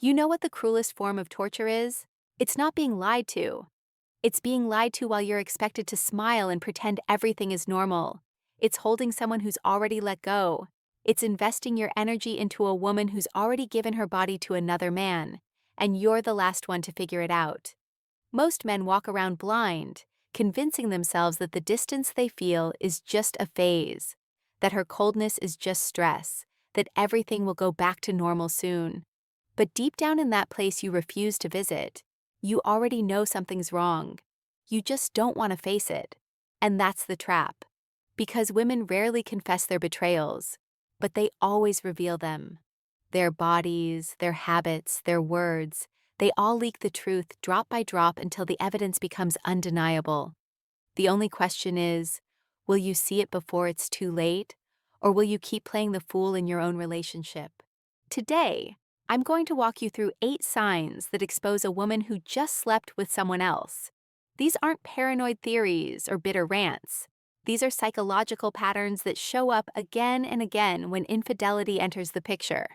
You know what the cruelest form of torture is? It's not being lied to. It's being lied to while you're expected to smile and pretend everything is normal. It's holding someone who's already let go. It's investing your energy into a woman who's already given her body to another man, and you're the last one to figure it out. Most men walk around blind, convincing themselves that the distance they feel is just a phase, that her coldness is just stress, that everything will go back to normal soon. But deep down in that place you refuse to visit, you already know something's wrong. You just don't want to face it. And that's the trap. Because women rarely confess their betrayals, but they always reveal them. Their bodies, their habits, their words, they all leak the truth drop by drop until the evidence becomes undeniable. The only question is, will you see it before it's too late, or will you keep playing the fool in your own relationship? Today, I'm going to walk you through 8 signs that expose a woman who just slept with someone else. These aren't paranoid theories or bitter rants. These are psychological patterns that show up again and again when infidelity enters the picture.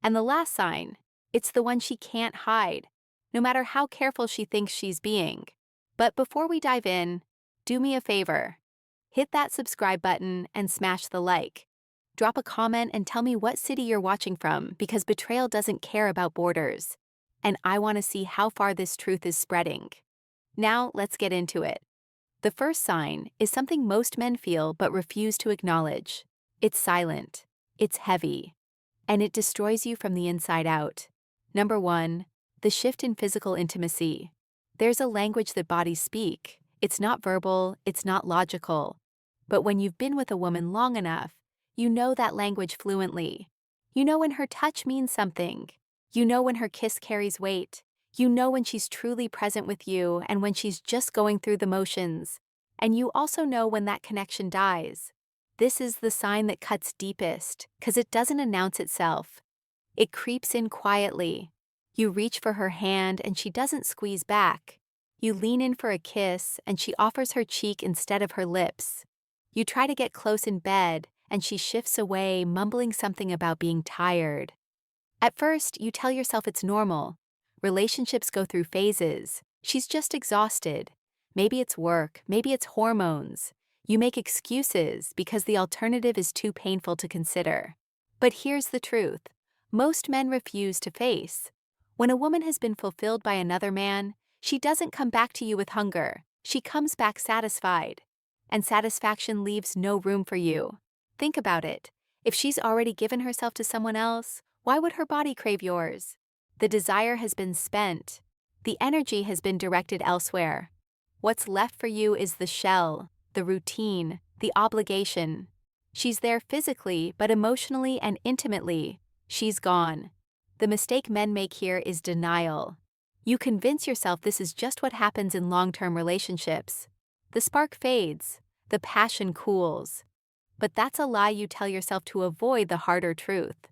And the last sign, it's the one she can't hide, no matter how careful she thinks she's being. But before we dive in, do me a favor. Hit that subscribe button and smash the like. Drop a comment and tell me what city you're watching from, because betrayal doesn't care about borders. And I want to see how far this truth is spreading. Now, let's get into it. The first sign is something most men feel but refuse to acknowledge. It's silent, it's heavy, and it destroys you from the inside out. Number 1, the shift in physical intimacy. There's a language that bodies speak. It's not verbal, it's not logical. But when you've been with a woman long enough, you know that language fluently. You know when her touch means something. You know when her kiss carries weight. You know when she's truly present with you and when she's just going through the motions. And you also know when that connection dies. This is the sign that cuts deepest, because it doesn't announce itself. It creeps in quietly. You reach for her hand and she doesn't squeeze back. You lean in for a kiss and she offers her cheek instead of her lips. You try to get close in bed and she shifts away, mumbling something about being tired. At first, you tell yourself it's normal. Relationships go through phases. She's just exhausted. Maybe it's work, maybe it's hormones. You make excuses because the alternative is too painful to consider. But here's the truth. Most men refuse to face. When a woman has been fulfilled by another man, she doesn't come back to you with hunger. She comes back satisfied. And satisfaction leaves no room for you. Think about it. If she's already given herself to someone else, why would her body crave yours? The desire has been spent. The energy has been directed elsewhere. What's left for you is the shell, the routine, the obligation. She's there physically, but emotionally and intimately, she's gone. The mistake men make here is denial. You convince yourself this is just what happens in long-term relationships. The spark fades, the passion cools. But that's a lie you tell yourself to avoid the harder truth.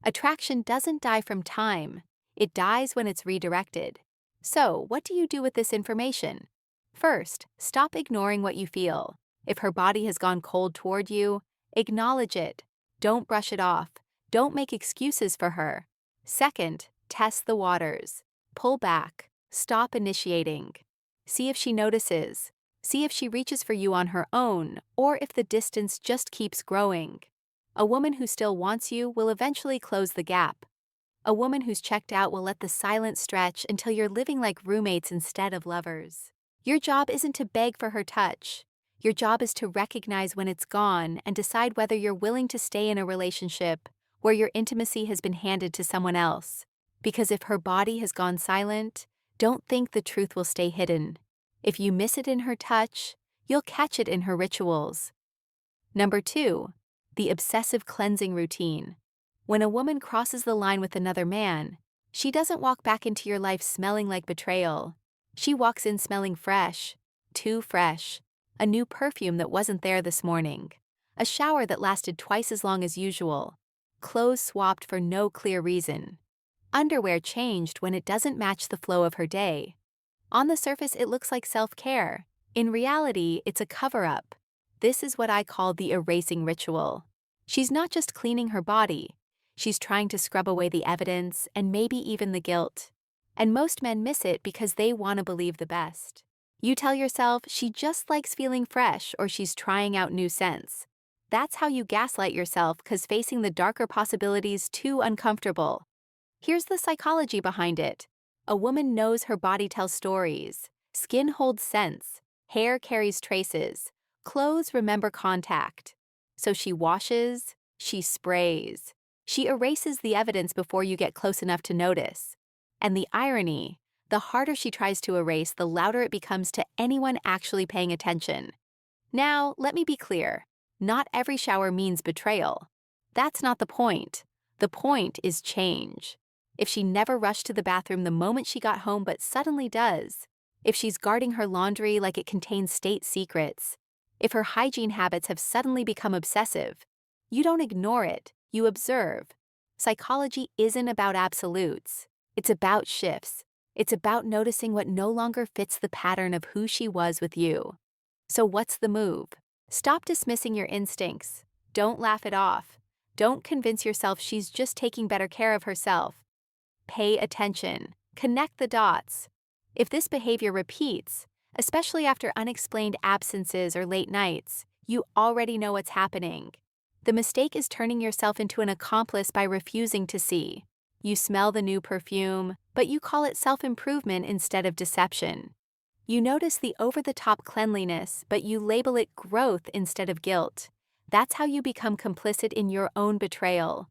Attraction doesn't die from time. It dies when it's redirected. So, what do you do with this information? First, stop ignoring what you feel. If her body has gone cold toward you, acknowledge it. Don't brush it off. Don't make excuses for her. Second, test the waters. Pull back. Stop initiating. See if she notices. See if she reaches for you on her own, or if the distance just keeps growing. A woman who still wants you will eventually close the gap. A woman who's checked out will let the silence stretch until you're living like roommates instead of lovers. Your job isn't to beg for her touch. Your job is to recognize when it's gone and decide whether you're willing to stay in a relationship where your intimacy has been handed to someone else. Because if her body has gone silent, don't think the truth will stay hidden. If you miss it in her touch, you'll catch it in her rituals. Number 2, the obsessive cleansing routine. When a woman crosses the line with another man, she doesn't walk back into your life smelling like betrayal. She walks in smelling fresh, too fresh, a new perfume that wasn't there this morning, a shower that lasted twice as long as usual, clothes swapped for no clear reason, underwear changed when it doesn't match the flow of her day. On the surface, it looks like self-care. In reality, it's a cover-up. This is what I call the erasing ritual. She's not just cleaning her body. She's trying to scrub away the evidence and maybe even the guilt. And most men miss it because they want to believe the best. You tell yourself she just likes feeling fresh or she's trying out new scents. That's how you gaslight yourself because facing the darker possibilities too uncomfortable. Here's the psychology behind it. A woman knows her body tells stories. Skin holds scents. Hair carries traces. Clothes remember contact. So she washes, she sprays. She erases the evidence before you get close enough to notice. And the irony, the harder she tries to erase, the louder it becomes to anyone actually paying attention. Now, let me be clear. Not every shower means betrayal. That's not the point. The point is change. If she never rushed to the bathroom the moment she got home but suddenly does, if she's guarding her laundry like it contains state secrets, if her hygiene habits have suddenly become obsessive, you don't ignore it, you observe. Psychology isn't about absolutes. It's about shifts. It's about noticing what no longer fits the pattern of who she was with you. So what's the move? Stop dismissing your instincts. Don't laugh it off. Don't convince yourself she's just taking better care of herself. Pay attention. Connect the dots. If this behavior repeats, especially after unexplained absences or late nights, you already know what's happening. The mistake is turning yourself into an accomplice by refusing to see. You smell the new perfume, but you call it self-improvement instead of deception. You notice the over-the-top cleanliness, but you label it growth instead of guilt. That's how you become complicit in your own betrayal.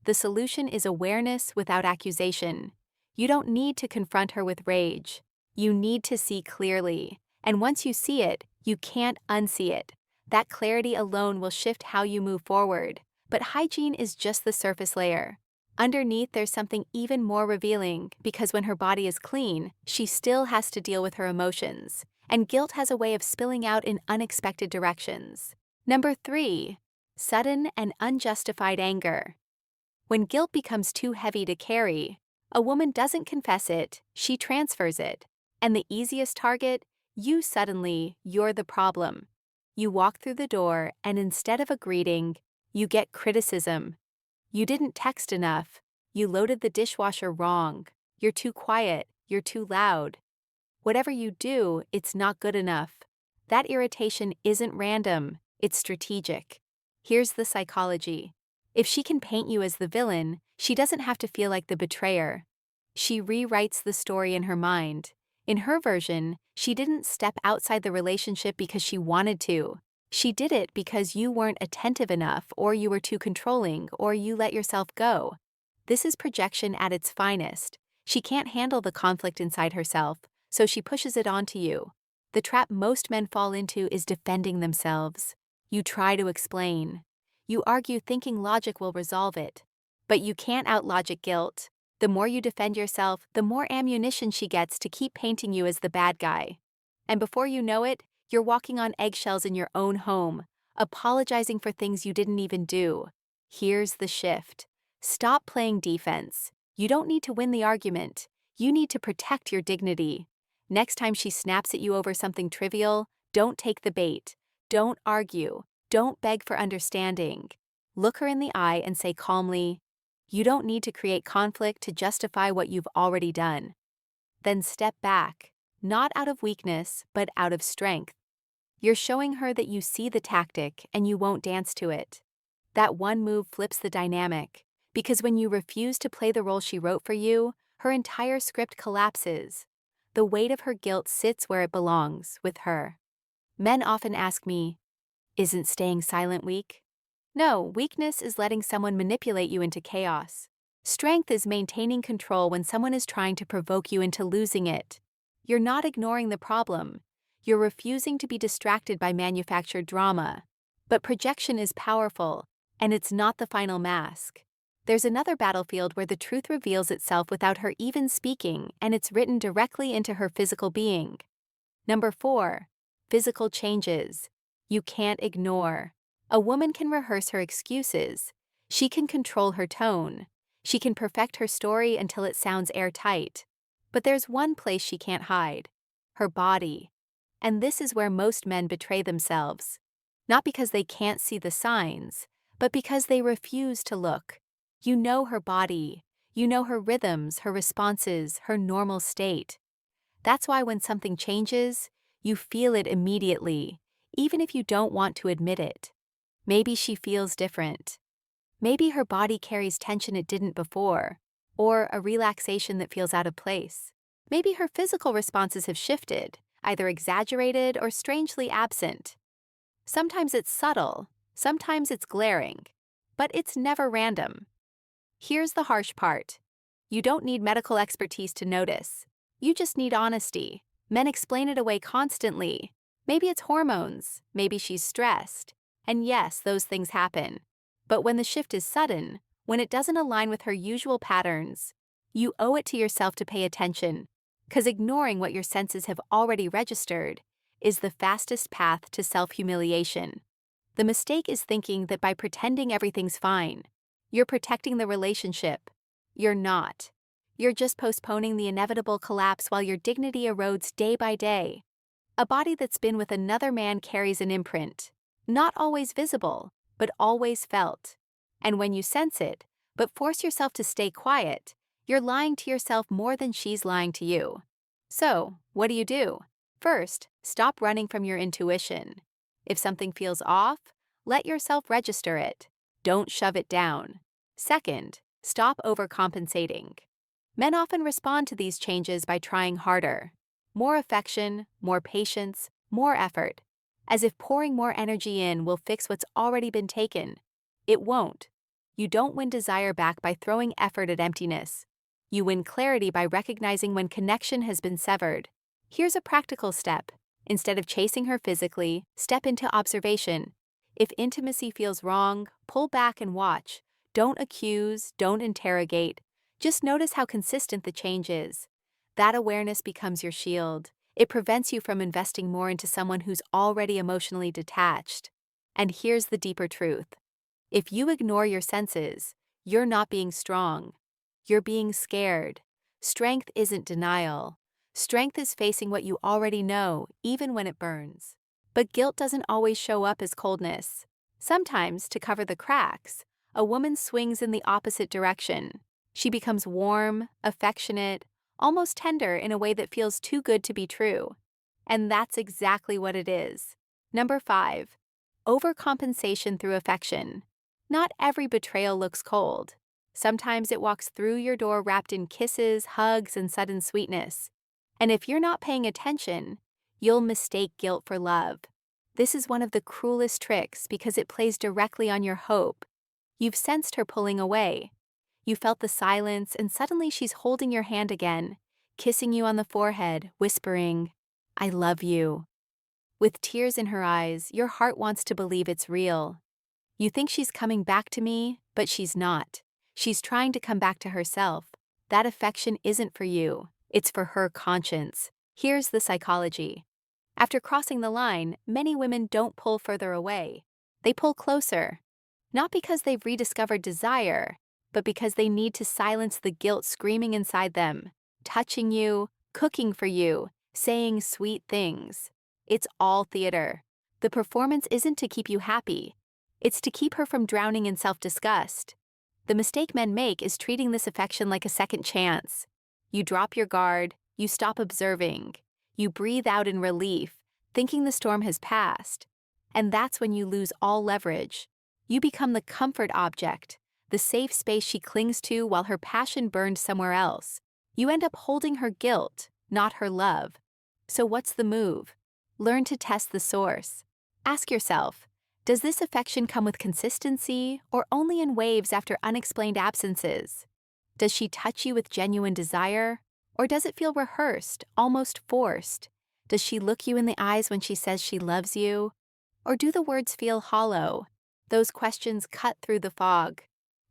The solution is awareness without accusation. You don't need to confront her with rage. You need to see clearly. And once you see it, you can't unsee it. That clarity alone will shift how you move forward. But hygiene is just the surface layer. Underneath, there's something even more revealing, because when her body is clean, she still has to deal with her emotions. And guilt has a way of spilling out in unexpected directions. Number 3, sudden and unjustified anger. When guilt becomes too heavy to carry, a woman doesn't confess it, she transfers it. And the easiest target? You suddenly, you're the problem. You walk through the door, and instead of a greeting, you get criticism. You didn't text enough. You loaded the dishwasher wrong. You're too quiet. You're too loud. Whatever you do, it's not good enough. That irritation isn't random, it's strategic. Here's the psychology. If she can paint you as the villain, she doesn't have to feel like the betrayer. She rewrites the story in her mind. In her version, she didn't step outside the relationship because she wanted to. She did it because you weren't attentive enough, or you were too controlling, or you let yourself go. This is projection at its finest. She can't handle the conflict inside herself, so she pushes it onto you. The trap most men fall into is defending themselves. You try to explain. You argue thinking logic will resolve it. But you can't out-logic guilt. The more you defend yourself, the more ammunition she gets to keep painting you as the bad guy. And before you know it, you're walking on eggshells in your own home, apologizing for things you didn't even do. Here's the shift. Stop playing defense. You don't need to win the argument. You need to protect your dignity. Next time she snaps at you over something trivial, don't take the bait. Don't argue. Don't beg for understanding. Look her in the eye and say calmly, "You don't need to create conflict to justify what you've already done." Then step back, not out of weakness, but out of strength. You're showing her that you see the tactic and you won't dance to it. That one move flips the dynamic, because when you refuse to play the role she wrote for you, her entire script collapses. The weight of her guilt sits where it belongs, with her. Men often ask me, "Isn't staying silent weak?" No, weakness is letting someone manipulate you into chaos. Strength is maintaining control when someone is trying to provoke you into losing it. You're not ignoring the problem. You're refusing to be distracted by manufactured drama. But projection is powerful, and it's not the final mask. There's another battlefield where the truth reveals itself without her even speaking, and it's written directly into her physical being. Number 4, physical changes. You can't ignore. A woman can rehearse her excuses. She can control her tone. She can perfect her story until it sounds airtight. But there's one place she can't hide: her body. And this is where most men betray themselves. Not because they can't see the signs, but because they refuse to look. You know her body. You know her rhythms, her responses, her normal state. That's why when something changes, you feel it immediately, even if you don't want to admit it. Maybe she feels different. Maybe her body carries tension it didn't before, or a relaxation that feels out of place. Maybe her physical responses have shifted, either exaggerated or strangely absent. Sometimes it's subtle, sometimes it's glaring, but it's never random. Here's the harsh part. You don't need medical expertise to notice. You just need honesty. Men explain it away constantly. Maybe it's hormones, maybe she's stressed. And yes, those things happen. But when the shift is sudden, when it doesn't align with her usual patterns, you owe it to yourself to pay attention, because ignoring what your senses have already registered is the fastest path to self-humiliation. The mistake is thinking that by pretending everything's fine, you're protecting the relationship. You're not. You're just postponing the inevitable collapse while your dignity erodes day by day. A body that's been with another man carries an imprint, not always visible, but always felt. And when you sense it, but force yourself to stay quiet, you're lying to yourself more than she's lying to you. So, what do? First, stop running from your intuition. If something feels off, let yourself register it. Don't shove it down. Second, stop overcompensating. Men often respond to these changes by trying harder. More affection, more patience, more effort. As if pouring more energy in will fix what's already been taken. It won't. You don't win desire back by throwing effort at emptiness. You win clarity by recognizing when connection has been severed. Here's a practical step. Instead of chasing her physically, step into observation. If intimacy feels wrong, pull back and watch. Don't accuse, don't interrogate. Just notice how consistent the change is. That awareness becomes your shield. It prevents you from investing more into someone who's already emotionally detached. And here's the deeper truth. If you ignore your senses, you're not being strong. You're being scared. Strength isn't denial. Strength is facing what you already know, even when it burns. But guilt doesn't always show up as coldness. Sometimes, to cover the cracks, a woman swings in the opposite direction. She becomes warm, affectionate, almost tender in a way that feels too good to be true. And that's exactly what it is. Number 5. Overcompensation through affection. Not every betrayal looks cold. Sometimes it walks through your door wrapped in kisses, hugs, and sudden sweetness. And if you're not paying attention, you'll mistake guilt for love. This is one of the cruelest tricks because it plays directly on your hope. You've sensed her pulling away. You felt the silence, and suddenly she's holding your hand again, kissing you on the forehead, whispering, "I love you." With tears in her eyes, your heart wants to believe it's real. You think she's coming back to me, but she's not. She's trying to come back to herself. That affection isn't for you. It's for her conscience. Here's the psychology. After crossing the line, many women don't pull further away. They pull closer. Not because they've rediscovered desire, but because they need to silence the guilt screaming inside them, touching you, cooking for you, saying sweet things. It's all theater. The performance isn't to keep you happy. It's to keep her from drowning in self-disgust. The mistake men make is treating this affection like a second chance. You drop your guard, you stop observing, you breathe out in relief, thinking the storm has passed. And that's when you lose all leverage. You become the comfort object, the safe space she clings to while her passion burned somewhere else. You end up holding her guilt, not her love. So what's the move? Learn to test the source. Ask yourself, does this affection come with consistency or only in waves after unexplained absences? Does she touch you with genuine desire, or does it feel rehearsed, almost forced? Does she look you in the eyes when she says she loves you? Or do the words feel hollow? Those questions cut through the fog.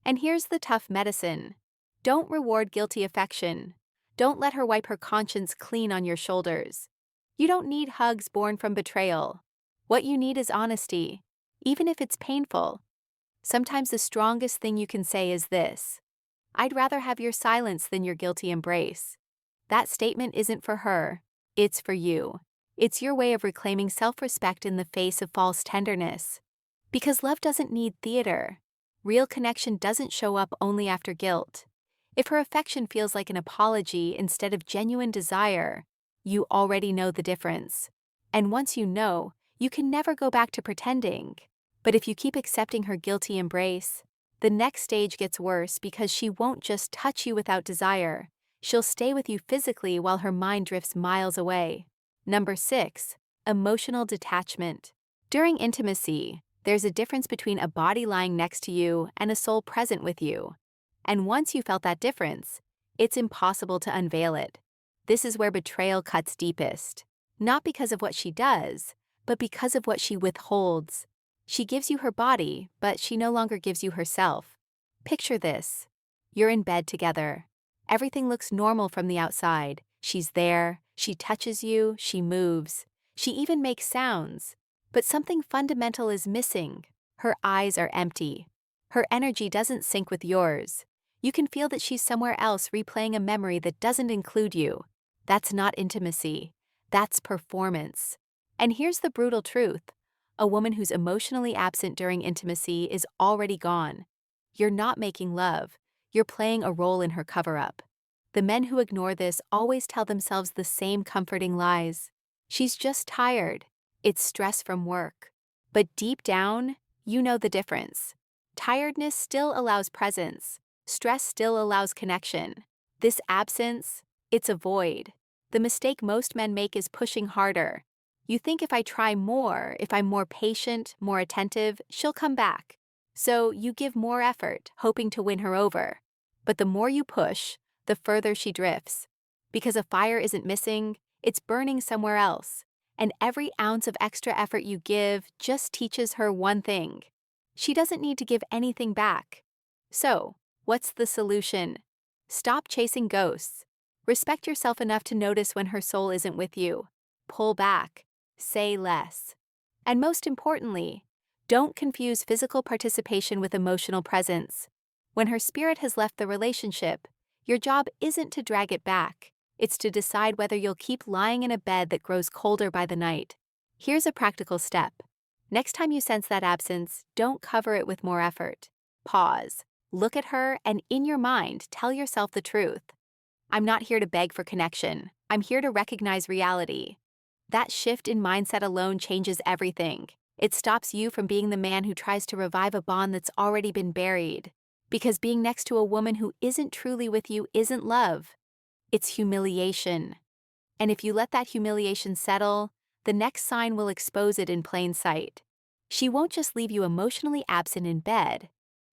And here's the tough medicine. Don't reward guilty affection. Don't let her wipe her conscience clean on your shoulders. You don't need hugs born from betrayal. What you need is honesty, even if it's painful. Sometimes the strongest thing you can say is this: "I'd rather have your silence than your guilty embrace." That statement isn't for her, it's for you. It's your way of reclaiming self-respect in the face of false tenderness. Because love doesn't need theater. Real connection doesn't show up only after guilt. If her affection feels like an apology instead of genuine desire, you already know the difference. And once you know, you can never go back to pretending. But if you keep accepting her guilty embrace, the next stage gets worse because she won't just touch you without desire. She'll stay with you physically while her mind drifts miles away. Number 6. Emotional detachment. During intimacy, there's a difference between a body lying next to you and a soul present with you. And once you felt that difference, it's impossible to unveil it. This is where betrayal cuts deepest. Not because of what she does, but because of what she withholds. She gives you her body, but she no longer gives you herself. Picture this. You're in bed together. Everything looks normal from the outside. She's there, she touches you, she moves. She even makes sounds. But something fundamental is missing. Her eyes are empty. Her energy doesn't sync with yours. You can feel that she's somewhere else replaying a memory that doesn't include you. That's not intimacy. That's performance. And here's the brutal truth. A woman who's emotionally absent during intimacy is already gone. You're not making love. You're playing a role in her cover-up. The men who ignore this always tell themselves the same comforting lies. She's just tired. It's stress from work. But deep down, you know the difference. Tiredness still allows presence. Stress still allows connection. This absence, it's a void. The mistake most men make is pushing harder. You think if I try more, if I'm more patient, more attentive, she'll come back. So you give more effort, hoping to win her over. But the more you push, the further she drifts. Because a fire isn't missing, it's burning somewhere else. And every ounce of extra effort you give just teaches her one thing. She doesn't need to give anything back. So, what's the solution? Stop chasing ghosts. Respect yourself enough to notice when her soul isn't with you. Pull back. Say less. And most importantly, don't confuse physical participation with emotional presence. When her spirit has left the relationship, your job isn't to drag it back. It's to decide whether you'll keep lying in a bed that grows colder by the night. Here's a practical step. Next time you sense that absence, don't cover it with more effort. Pause. Look at her and in your mind, tell yourself the truth. I'm not here to beg for connection. I'm here to recognize reality. That shift in mindset alone changes everything. It stops you from being the man who tries to revive a bond that's already been buried. Because being next to a woman who isn't truly with you isn't love. It's humiliation. And if you let that humiliation settle, the next sign will expose it in plain sight. She won't just leave you emotionally absent in bed.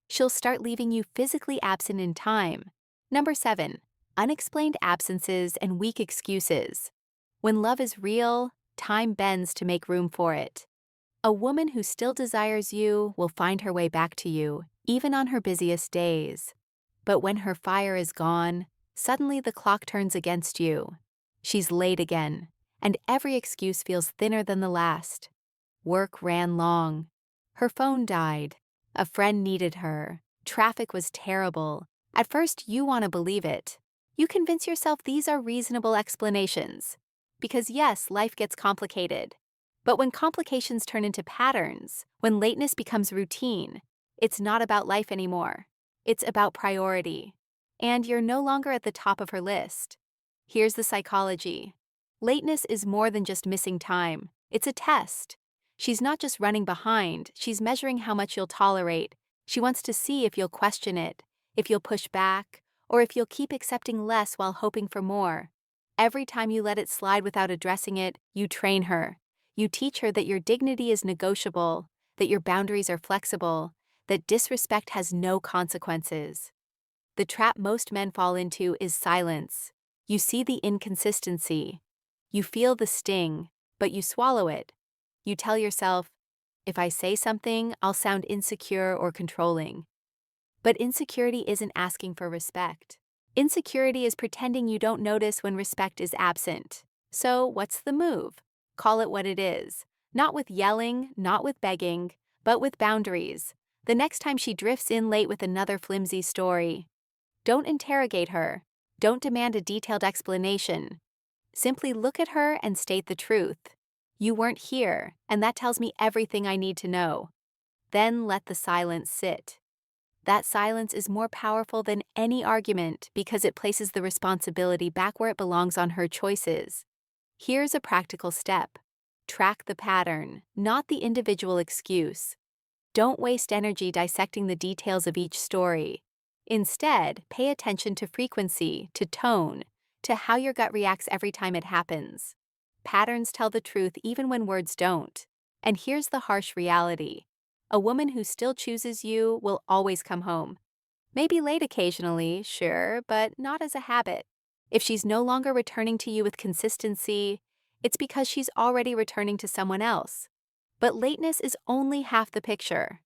She'll start leaving you physically absent in time. Number 7. Unexplained absences and weak excuses. When love is real, time bends to make room for it. A woman who still desires you will find her way back to you, even on her busiest days. But when her fire is gone, suddenly the clock turns against you. She's late again, and every excuse feels thinner than the last. Work ran long. Her phone died. A friend needed her. Traffic was terrible. At first, you want to believe it. You convince yourself these are reasonable explanations. Because yes, life gets complicated. But when complications turn into patterns, when lateness becomes routine, it's not about life anymore. It's about priority. And you're no longer at the top of her list. Here's the psychology. Lateness is more than just missing time. It's a test. She's not just running behind, she's measuring how much you'll tolerate. She wants to see if you'll question it, if you'll push back, or if you'll keep accepting less while hoping for more. Every time you let it slide without addressing it, you train her. You teach her that your dignity is negotiable, that your boundaries are flexible, that disrespect has no consequences. The trap most men fall into is silence. You see the inconsistency. You feel the sting, but you swallow it. You tell yourself, if I say something, I'll sound insecure or controlling. But insecurity isn't asking for respect. Insecurity is pretending you don't notice when respect is absent. So what's the move? Call it what it is. Not with yelling, not with begging, but with boundaries. The next time she drifts in late with another flimsy story, don't interrogate her. Don't demand a detailed explanation. Simply look at her and state the truth. You weren't here, and that tells me everything I need to know. Then let the silence sit. That silence is more powerful than any argument because it places the responsibility back where it belongs on her choices. Here's a practical step. Track the pattern, not the individual excuse. Don't waste energy dissecting the details of each story. Instead, pay attention to frequency, to tone, to how your gut reacts every time it happens. Patterns tell the truth even when words don't. And here's the harsh reality. A woman who still chooses you will always come home. Maybe late occasionally, sure, but not as a habit. If she's no longer returning to you with consistency, it's because she's already returning to someone else. But lateness is only half the picture.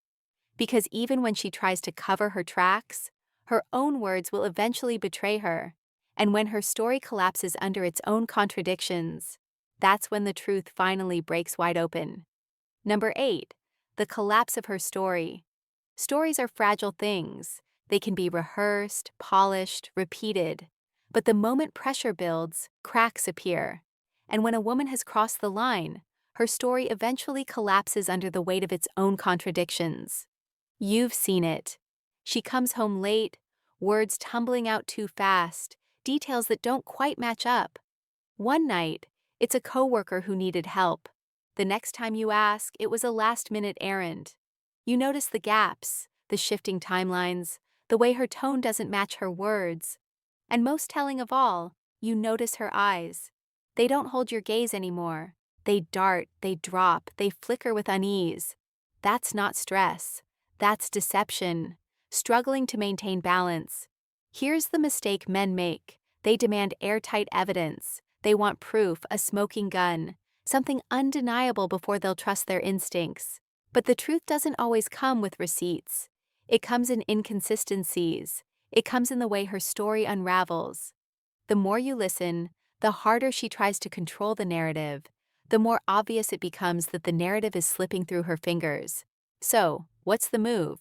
Because even when she tries to cover her tracks, her own words will eventually betray her. And when her story collapses under its own contradictions, that's when the truth finally breaks wide open. Number 8. The collapse of her story. Stories are fragile things. They can be rehearsed, polished, repeated. But the moment pressure builds, cracks appear. And when a woman has crossed the line, her story eventually collapses under the weight of its own contradictions. You've seen it. She comes home late, words tumbling out too fast, details that don't quite match up. One night, it's a coworker who needed help. The next time you ask, it was a last-minute errand. You notice the gaps, the shifting timelines, the way her tone doesn't match her words. And most telling of all, you notice her eyes. They don't hold your gaze anymore. They dart, they drop, they flicker with unease. That's not stress. That's deception, struggling to maintain balance. Here's the mistake men make. They demand airtight evidence. They want proof, a smoking gun, something undeniable before they'll trust their instincts. But the truth doesn't always come with receipts. It comes in inconsistencies. It comes in the way her story unravels. The more you listen, the harder she tries to control the narrative, the more obvious it becomes that the narrative is slipping through her fingers. So, what's the move?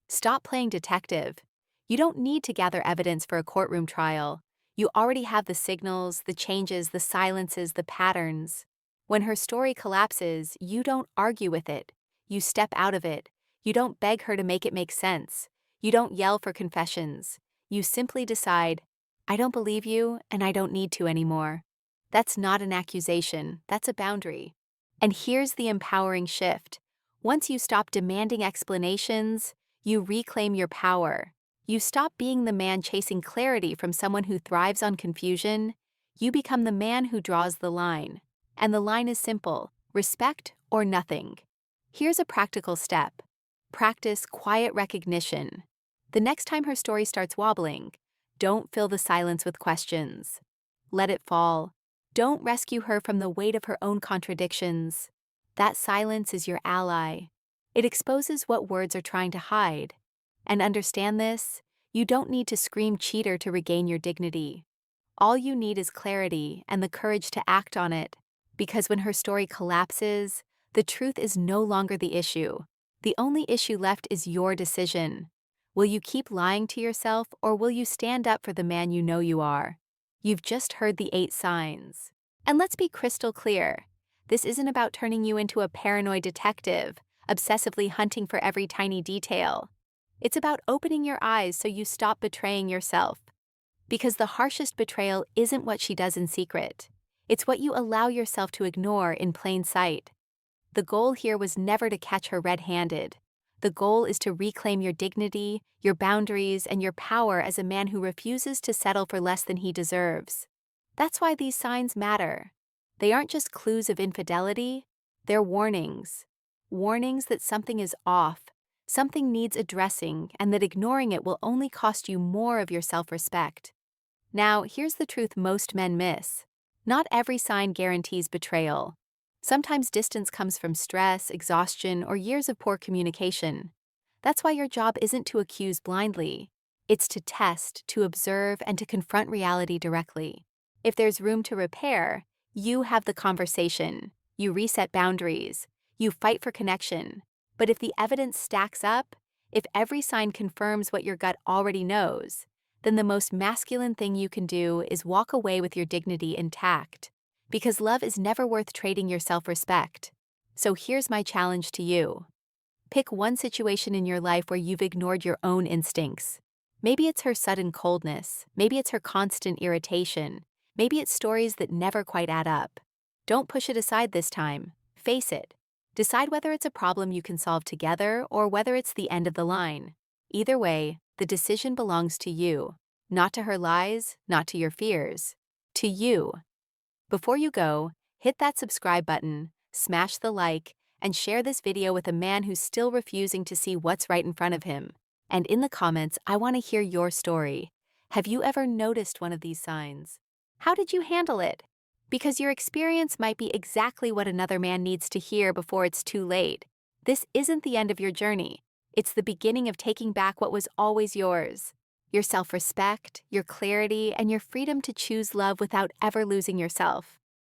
Stop playing detective. You don't need to gather evidence for a courtroom trial. You already have the signals, the changes, the silences, the patterns. When her story collapses, you don't argue with it. You step out of it. You don't beg her to make it make sense. You don't yell for confessions. You simply decide, I don't believe you, and I don't need to anymore. That's not an accusation, that's a boundary. And here's the empowering shift. Once you stop demanding explanations, you reclaim your power. You stop being the man chasing clarity from someone who thrives on confusion. You become the man who draws the line. And the line is simple: respect or nothing. Here's a practical step. Practice quiet recognition. The next time her story starts wobbling, don't fill the silence with questions. Let it fall. Don't rescue her from the weight of her own contradictions. That silence is your ally. It exposes what words are trying to hide. And understand this, you don't need to scream cheater to regain your dignity. All you need is clarity and the courage to act on it. Because when her story collapses, the truth is no longer the issue. The only issue left is your decision. Will you keep lying to yourself, or will you stand up for the man you know you are? You've just heard the 8 signs. And let's be crystal clear. This isn't about turning you into a paranoid detective, obsessively hunting for every tiny detail. It's about opening your eyes so you stop betraying yourself. Because the harshest betrayal isn't what she does in secret. It's what you allow yourself to ignore in plain sight. The goal here was never to catch her red-handed. The goal is to reclaim your dignity, your boundaries, and your power as a man who refuses to settle for less than he deserves. That's why these signs matter. They aren't just clues of infidelity, they're warnings. Warnings that something is off, something needs addressing, and that ignoring it will only cost you more of your self-respect. Now, here's the truth most men miss. Not every sign guarantees betrayal. Sometimes distance comes from stress, exhaustion, or years of poor communication. That's why your job isn't to accuse blindly. It's to test, to observe, and to confront reality directly. If there's room to repair, you have the conversation. You reset boundaries. You fight for connection. But if the evidence stacks up, if every sign confirms what your gut already knows, then the most masculine thing you can do is walk away with your dignity intact. Because love is never worth trading your self-respect. So here's my challenge to you. Pick one situation in your life where you've ignored your own instincts. Maybe it's her sudden coldness, maybe it's her constant irritation, maybe it's stories that never quite add up. Don't push it aside this time. Face it. Decide whether it's a problem you can solve together or whether it's the end of the line. Either way, the decision belongs to you, not to her lies, not to your fears. To you. Before you go, hit that subscribe button, smash the like, and share this video with a man who's still refusing to see what's right in front of him. And in the comments, I want to hear your story. Have you ever noticed one of these signs? How did you handle it? Because your experience might be exactly what another man needs to hear before it's too late. This isn't the end of your journey. It's the beginning of taking back what was always yours. Your self-respect, your clarity, and your freedom to choose love without ever losing yourself.